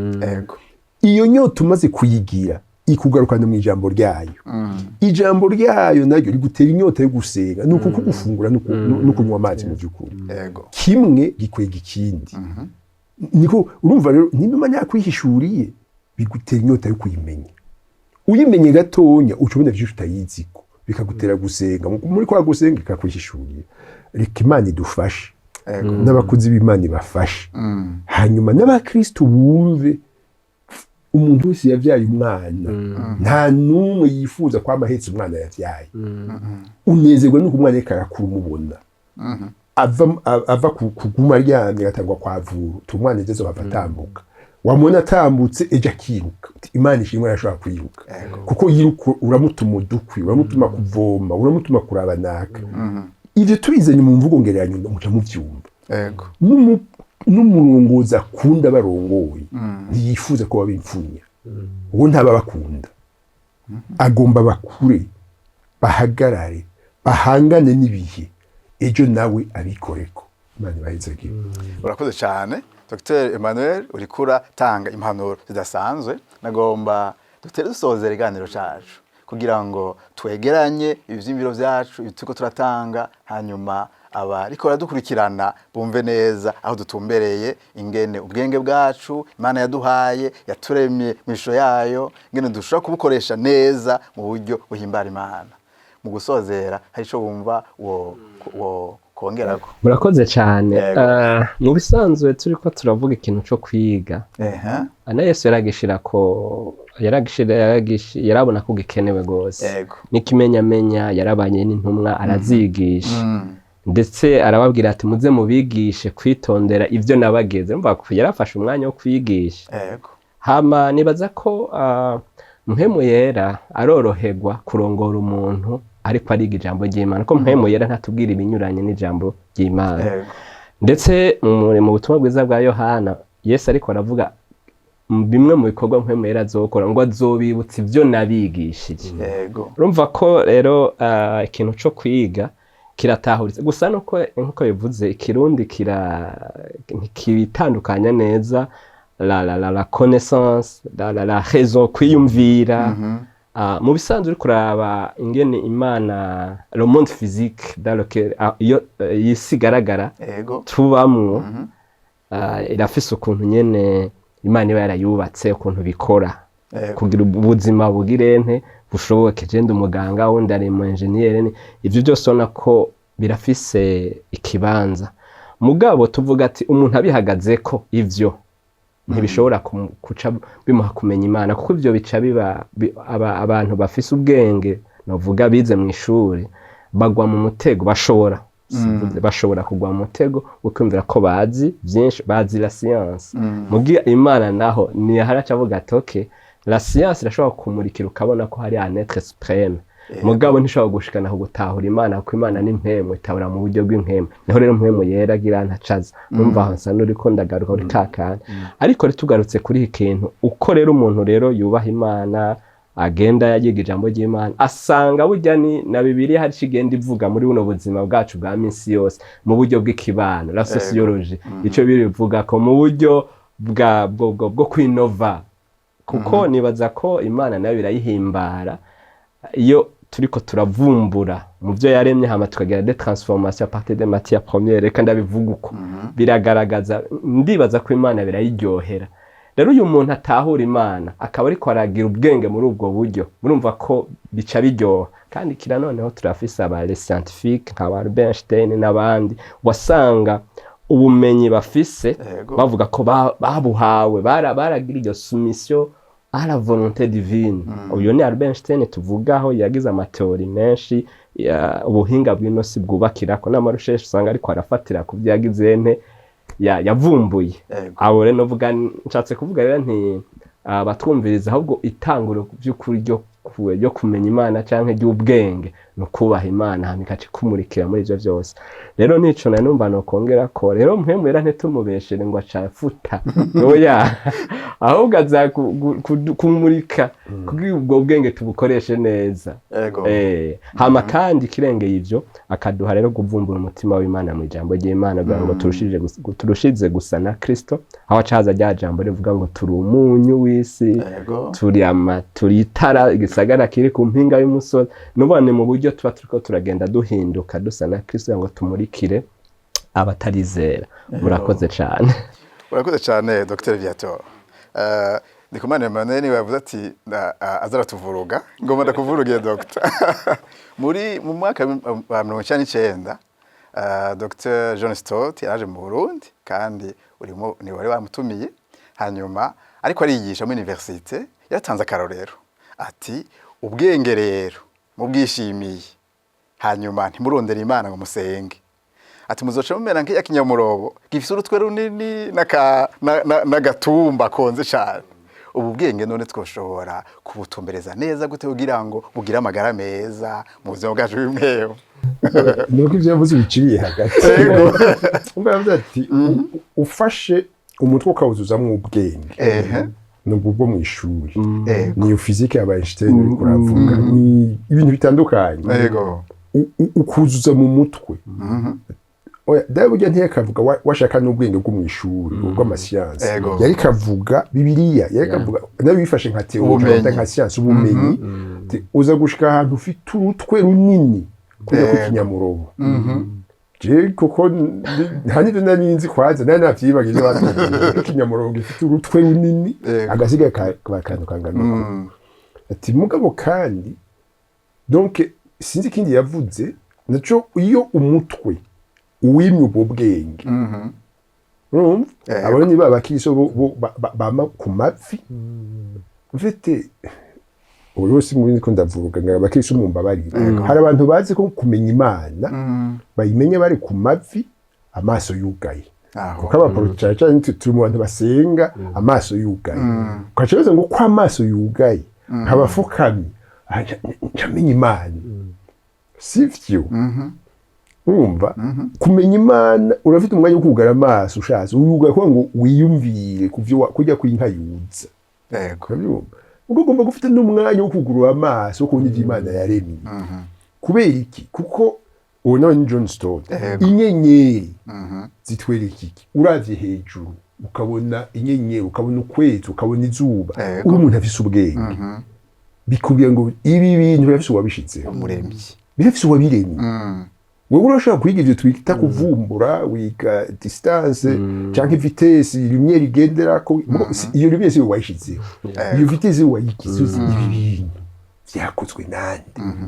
iyo nyota umaze kuyigira ikugarukana mu ijambo ryayo ijambo ryayo naryo rigutera inyota yo gusenga nuko kugufungura no kunywa amazi mu by'ukuri kimwe gikwega ikindi niko urumva rero Imana yakwihishuriye bigutera inyota yo kuyimenya uyimenye gatonya ucubona vyinshi utayiziko bikagutera gusenga muri kwa gusenga ikakwihishuriye reka Imana idufashe n'abakozi b'Imana ibafashe hanyuma n'abakristo bumve umuntu wese yavyaye umwana nta numwe yifuza kwa mahetse umwana yavyaye unezerwa nuko umwana yeka arakura umubona ava kuguma ryamye gatangwa kwa vuru tumwana ejo bafatambuka wamona atambutse ejo akiruka Imana ishimwe yashobora kwiruka kuko yiruka uramutuma udukwi uramutuma kuvoma uramutuma kuraba naka ivyo tubizanye mu mvugo ngereranyo muca mu vyumba n'umurongoza akunda barongoye ntiyifuza ko babimfunya uwo ntaba bakunda agomba bakure bahagarare bahangane n'ibihe ejo nawe abikoreko Imana ibahezagiye urakoze cyane Dr Emmanuel urikura tanga impanuro zidasanzwe nagomba dutere dusozera ikiganiro cacu kugira ngo twegeranye ivyiyumviro vyacu ibituko turatanga, hanyuma abariko baradukurikirana bumve neza aho dutumbereye, ingene ubwenge bwacu Imana yaduhaye yaturemye mw'ishusho yayo, ingene dushobora kubukoresha neza mu buryo buhimbara Imana. Mu gusozera hari ico wumva wo kongerako? Murakoze cyane. Mu bisanzwe turiko turavuga ikintu cyo kwiga, ana Yesu yarabona ko gikenewe gose, n'ikimenyamenya yarabanye n'intumwa arazigisha, ndetse arababwira ati muze mubigishe kwitondera ivyo nabageze. Umva ko yarafashe umwanya wo kwigisha. Hama nibaza ko Mpwemu Yera aroroherwa kurongora umuntu ariko ariga ijambo ry'Imana, ko Mpwemu Yera ntatubwira ibinyuranye n'ijambo ry'Imana. Ndetse mu butumwa bwiza bwa Yohana, Yesu ariko aravuga bimwe mu bikorwa Mpwemu Yera azokora, ngo azobibutsa ivyo nabigishije. Urumva ko rero ikintu cyo kwiga kiratahuritse gusa, nuko nkuko bivuze ikirundi kibitandukanya neza la connaissance, la raison, kwiyumvira. Mu bisanzwe uri kuraba ingene Imana le monde physique dans lequel isi igaragara tubamwo, irafise ukuntu nyene Imana iba yarayubatse, ukuntu bikora kugira ubuzima bugirente bushoboke. Jenda umuganga, wundi ari mu engineer, ivyo byose ubona ko birafise ikibanza. Mugabo tuvuga ati umuntu abihagaze ko ivyo ntibishobora kuca bimuha kumenya Imana, kuko ivyo bica biba abantu bafise ubwenge, novuga bize mu ishuri, bagwa mu mutego, bashobora kugwa mu mutego ukumvira ko bazi byinshi, bazi la science. Mugiye Imana naho ni haraca avuga ati okay, la science irashobora kumurikira ukabona ko hari un être suprême, mugabo ntishobora gushikana ku gutahura Imana, kuko Imana ni mpemu, itabura mu buryo bw'impemu. Niho rero Mpwemu Yera agira ntacaza. Numva hansa nuriko ndagaruka uri kakana. Ariko tugarutse kuri ikintu, uko rero umuntu rero yubaha Imana, agenda yagiga ijambo ry'Imana, asanga burya ni na Bibiliya hari kigenda ivuga muri buno buzima bwacu bwa minsi yose mu buryo bw'ikibano, la sociologie, ico birivuga ko mu buryo bwo kwinova, kuko nibaza ko Imana nayo birayihimbara iyo turiko turavumbura mu byo yaremye, hama tukagira des transformations à partir des matières premières. Reka ndabivuga uko biragaragaza, ndibaza ko Imana birayiryohera. Rero uyu muntu atahura Imana akaba ariko aragira ubwenge muri ubwo buryo, murumva ko bica biryoha. Kandi kira noneho turafise aba les scientifiques nka Albert Einstein n'abandi, wasanga ubumenyi bafise bavuga ko babuhawe, baragira iyo soumission à la volonté divine. Uyu ni Albert Einstein tuvugaho, yagize amateori menshi, ubuhinga bw'inosi bwubakirako n'amarusheshe usanga ariko arafatira ku byagize yavumbuye. Abo rero novuga, nshatse kuvuga rero nti batwumviriza ahubwo itanguro by'ukuri ryo kumenya Imana canke ry'ubwenge no kubaha Imana, hama ikaca kumurikira muri ivyo byose. Rero nico na numva no kongera ko rero Mpwemu Yera ntitumubeshere ngo acafuta oya, ahubwo aza kumurika kugira ubwo bwenge tubukoreshe neza. Hama kandi kirengeye ivyo akaduha rero kuvumbura umutima w'Imana mu ijambo ry'Imana, kugira ngo turushize gusa na Kristo, aho acaza rya jambo rivuga ngo turi umunyu w'isi, turi itara igisagara kiri ku mpinga y'umusozi. Nubone mu buryo tuba turiko turagenda duhinduka dusa na Kristo ngo tumurikire abatarizera. Murakoze cyane. Urakoze cyane Dr. Viator. Ndikumana Emmanuel niwe yavuze ati azara tuvuruga, ngoma ndakuvurugiye Dr. mu mwaka wa 1999 Dr. John Stott yaje mu Burundi, kandi ni wari wamutumiye, hanyuma ariko ariyigisha mu universite. Yatanze akarorero ati ubwenge rero mubwishimiye, hanyuma ntimurondera Imana ngo musenge, ati muzoca mumera nk'iya kinyamurobo gifise urutwe runini n'agatumba konze cyane. Ubu bwenge none twoshobora kubutumbereza neza gute kugira ngo bugire amagara meza mu buzima bwacu bw'imweho? Nuko ivyo yavuze biciriye hagati. Umva yavuze ati ufashe umutwe ukawuzuzamwo ubwenge, nubwo bwo mu ishuri, ni physique ya Einstein uri kuravuga, ni ibintu bitandukanye, ukuzuza mu mutwe dawe burya ntiyakavuga washaka n'ubwenge bwo mw'ishuri bw'amasiyansi yari kavuga bibiliya yari kavuga nawe bifashe nka teoloji nka siyansi ubumenyi uza gushika ahantu ufite urutwe runini kujya ku kinyamurobo je kuko nta n'ivyo nari nzi kwaza nari navyibagiye batubwiye ikinyamurobo gifite urutwe runini agasiga akantu kangana ati mugabo kandi donc sinzi ikindi yavuze naco iyo umutwe uwimye ubwo bwenge abandi babakiriso bama ku mavi mfite ubu yose muri niko ndavuga ngo abakiriso mu mbabarira hari abantu bazi ko kumenya Imana bayimenya bari ku mavi amaso yugaye kuko abaporotari turi mu bantu basenga amaso yugaye ukacabaza ngo ko amaso yugaye nk'abafukamye ncamenya Imana sivyo urumva kumenya Imana urafite umwanya wo kugara amaso ushaza uyuga ko ngo wiyumvire kujya kwinka yuza yego ugomba gufite n'umwanya wo kugurura amaso wo kubona Imana yaremye kubera iki kuko ubona ni John Stott inyenyeri zitwereka iki uravye hejuru ukabona inyenyeri ukabona ukwezi ukabona izuba uri umuntu afise ubwenge bikubwira ngo ibi bintu birafise uwabishizeho umuremyi birafise uwabiremye wewe urashaka kwiga ivyo twita kuvumbura wiga distance canke vitesse lumière igenderako iyo lumière si wayishizeho iyo vitesse wayigize ibintu vyakozwe nande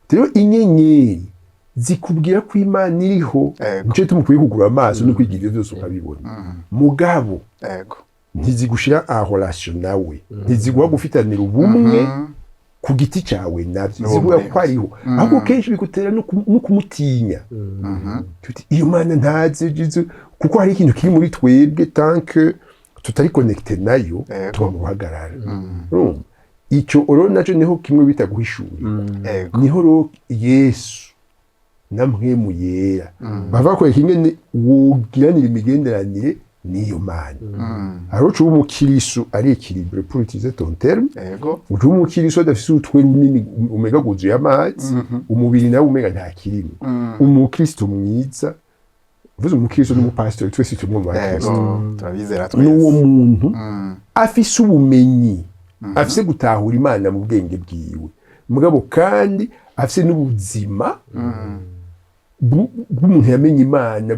rero inyenyeri zikubwira ko Imana iriho nico tumukwiye kugura amaso no kwiga ivyo vyose ukabibona mugabo ntizigushira en relation nawe ntiziguha gufitanira ubumwe ku giti cawe navyo zivuga ko ariho ahubwo kenshi bigutera no kumutinya iyo Mana ntazi kuko hari ikintu kiri muri twebwe tanke tutari connecté nayo twamuhagarara ico oro naco niho kimwe bita guhishura niho ro Yesu namwe mu yera bava ko ikingene wogiranira imigenderanire niyo Mana aro cyo umukiriso ari équilibre pour utiliser ton terme ucu umukiriso dafise utwe runini umega guzuye amazi umubiri nawe umega nta kirimo umukristo mwiza uvuze umukristo n'umupastor twese tumwe mu bakristo turabizera twese n'uwo muntu afise ubumenyi afise gutahura Imana mu bwenge bwiwe mugabo kandi afise n'ubuzima bw'umuntu yamenye Imana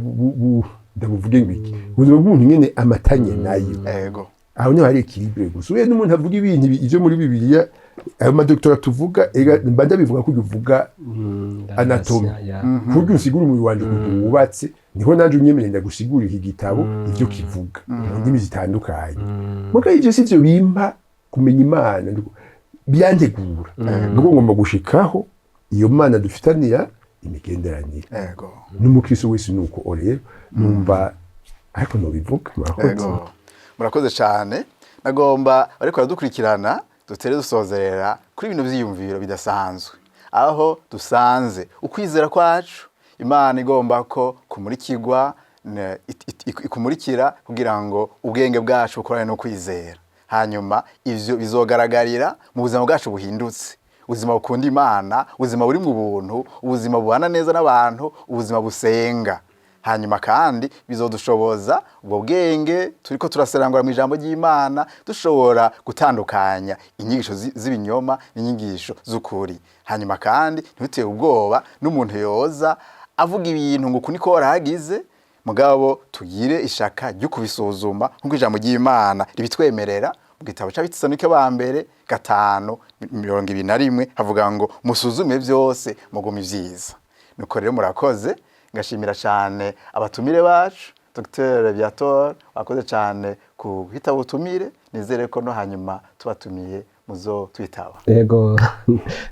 ndabuvuge ngiki ubuzima bw'umuntu nyene amatanye nayo aho niho hari équilibre gusa uye n'umuntu avuga ibintu ivyo muri Bibiliya ayo madoktora tuvuga mbanda bivuga ko uvuga anatomy kuko usigura umubiri wanje wubatse niho nanje unyemerera ndagusigura iki gitabo ivyo kivuga indimi zitandukanye muga ivyo sivyo bimpa kumenya Imana byantegura nuko ngomba gushikaho iyo Mana dufitanira imigenderanire n'umukristo wese nuko rero numva ariko no bivuga murakoze cyane nagomba ariko dukurikirana dutere dusozerera kuri ibintu byiyumviro bidasanzwe aho dusanze ukwizera kwacu Imana igomba ko kumurikirwa ikumurikira kugira ngo ubwenge bwacu bukorane no kwizera hanyuma ivyo bizogaragarira mu buzima bwacu buhindutse ubuzima bukunda Imana ubuzima buri mu buntu ubuzima bubana neza n'abantu ubuzima busenga hanyuma kandi bizodushoboza ubwo bwenge turiko turaserangura mu ijambo ry'Imana dushobora gutandukanya inyigisho z'ibinyoma n'inyigisho z'ukuri hanyuma kandi ntuteye ubwoba n'umuntu yoza avuga ibintu ngo kuniko waragize mugabo tugire ishaka ryo kubisuzuma nk'uko ijambo ry'Imana ribitwemerera mu gitabo c'Abitesalonike ba mbere 5:21 havuga ngo musuzume byose mugume ivyiza nuko rero murakoze ngashimira cyane abatumire bacu Dr. Viator wakoze cyane ku hita butumire nizere ko no hanyuma tubatumiye muzo twitaba yego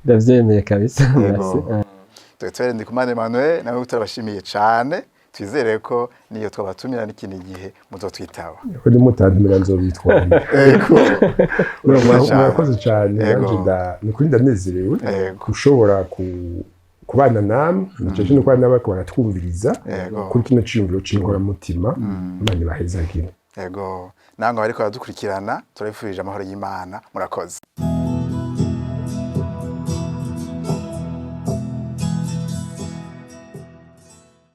ndavyemeye kabisa Dr. Ndikumana Emmanuel nawe turabashimiye cyane twizere ko niyo twabatumira n'ikindi gihe muzo twitaba uri mutantumira nzobitwara yego murakoze cyane nikuri ndanezerewe kushobora kubana namwe niceje no kwa nabako baratwumviriza kuri kino ciyumviro c'inkora mutima Imana ibahezagire yego nango bariko baradukurikirana turabifurije amahoro y'Imana murakoze